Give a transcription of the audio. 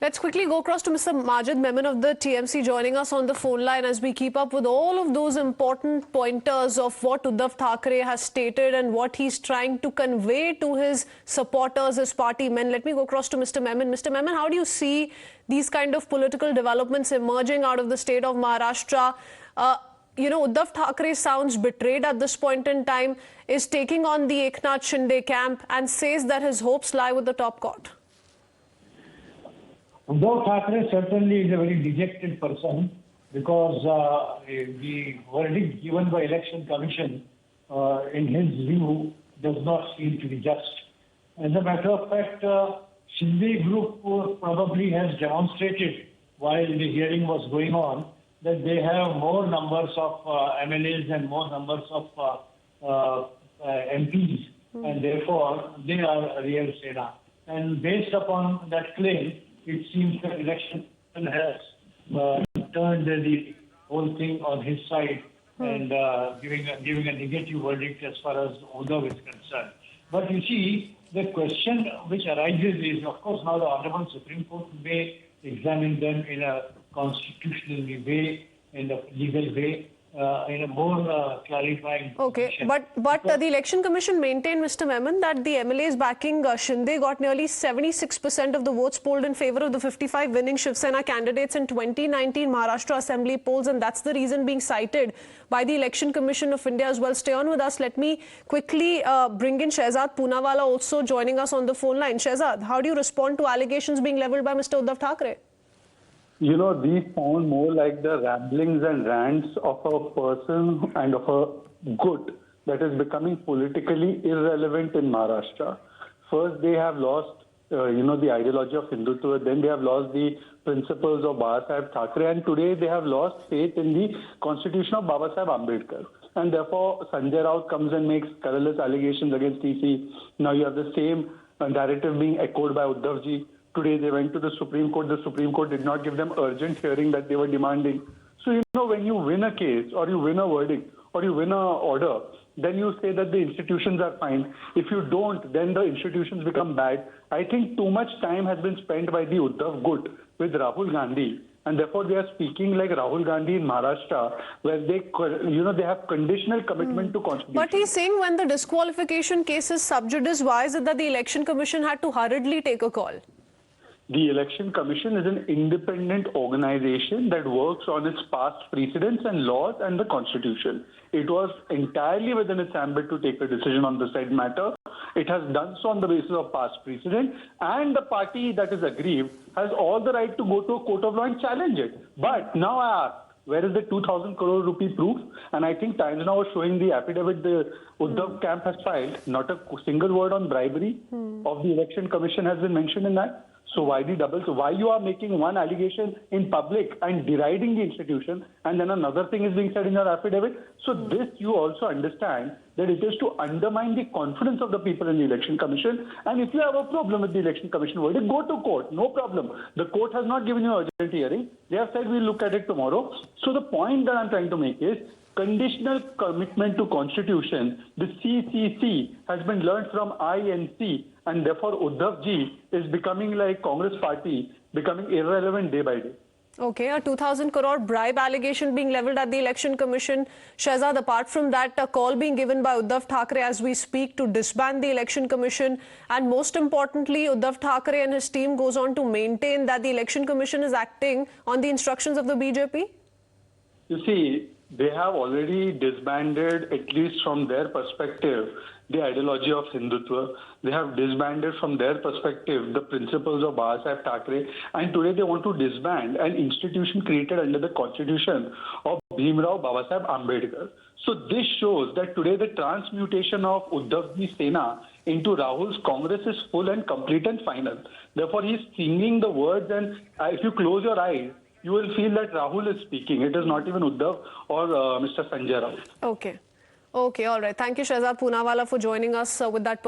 Let's quickly go across to Mr. Majeed Memon of the TMC joining us on the phone line as we keep up with all of those important pointers of what Uddhav Thackeray has stated and what he's trying to convey to his supporters, his party men. Let me go across to Mr. Memon. Mr. Memon, how do you see these kind of political developments emerging out of the state of Maharashtra? Uddhav Thackeray sounds betrayed at this point in time, is taking on the Eknath Shinde camp and says that his hopes lie with the top court. Uddhav Thackeray certainly is a very dejected person because the verdict given by Election Commission, in his view, does not seem to be just. As a matter of fact, Shinde group probably has demonstrated while the hearing was going on that they have more numbers of MLAs and more numbers of MPs, and therefore they are a real Sena. And based upon that claim, it seems that election has turned the whole thing on his side and giving a negative verdict as far as Uddhav is concerned. But you see, the question which arises is, of course, now the Honorable Supreme Court may examine them in a constitutional way, in a legal way, in a more clarifying position. But the Election Commission maintained, Mr. Memon, that the MLAs backing Shinde got nearly 76% of the votes polled in favor of the 55 winning Shiv Sena candidates in 2019 Maharashtra Assembly polls, and that's the reason being cited by the Election Commission of India as well. Stay on with us. Let me quickly bring in Shehzad Poonawala also joining us on the phone line. Shehzad, how do you respond to allegations being levelled by Mr. Uddhav Thackeray? You know, these sound more like the ramblings and rants of a person and of a good that is becoming politically irrelevant in Maharashtra. First, they have lost, the ideology of Hindutva. Then they have lost the principles of Babasaheb Thackeray. And today they have lost faith in the constitution of Babasaheb Ambedkar. And therefore, Sanjay Raut comes and makes scurrilous allegations against TC. Now you have the same narrative being echoed by Uddhavji. Today they went to the Supreme Court. The Supreme Court did not give them urgent hearing that they were demanding. So, when you win a case or you win a verdict or you win an order, then you say that the institutions are fine. If you don't, then the institutions become bad. I think too much time has been spent by the Uddhav Gut with Rahul Gandhi. And therefore, they are speaking like Rahul Gandhi in Maharashtra, where they have conditional commitment to constitution. But he's saying when the disqualification case is sub judice, why is it that the Election Commission had to hurriedly take a call? The Election Commission is an independent organization that works on its past precedents and laws and the Constitution. It was entirely within its ambit to take a decision on the said matter. It has done so on the basis of past precedent, and the party that is aggrieved has all the right to go to a court of law and challenge it. But now I ask, where is the 2,000 crore rupee proof? And I think Times Now was showing the affidavit the Uddhav camp has filed. Not a single word on bribery of the Election Commission has been mentioned in that. So why the double? So why you are making one allegation in public and deriding the institution, and then another thing is being said in your affidavit? So this you also understand that it is to undermine the confidence of the people in the Election Commission. And if you have a problem with the Election Commission verdict, go to court. No problem. The court has not given you urgent hearing. They have said we'll look at it tomorrow. So the point that I'm trying to make is conditional commitment to Constitution. The CCC has been learned from INC, and therefore Uddhavji is becoming like Congress party, becoming irrelevant day by day. Okay, a 2,000 crore bribe allegation being levelled at the Election Commission. Shehzad, apart from that, a call being given by Uddhav Thackeray as we speak to disband the Election Commission. And most importantly, Uddhav Thackeray and his team goes on to maintain that the Election Commission is acting on the instructions of the BJP. You see, they have already disbanded, at least from their perspective, the ideology of Hindutva. They have disbanded from their perspective the principles of Babasaheb Thackeray, and today they want to disband an institution created under the constitution of Bhimrao Babasaheb Ambedkar. So this shows that today the transmutation of Uddhavji Sena into Rahul's Congress is full and complete and final. Therefore, he is singing the words, and if you close your eyes, you will feel that Rahul is speaking. It is not even Uddhav or Mr. Sanjay Raut. Okay, all right. Thank you, Shehzad Poonawala, for joining us with that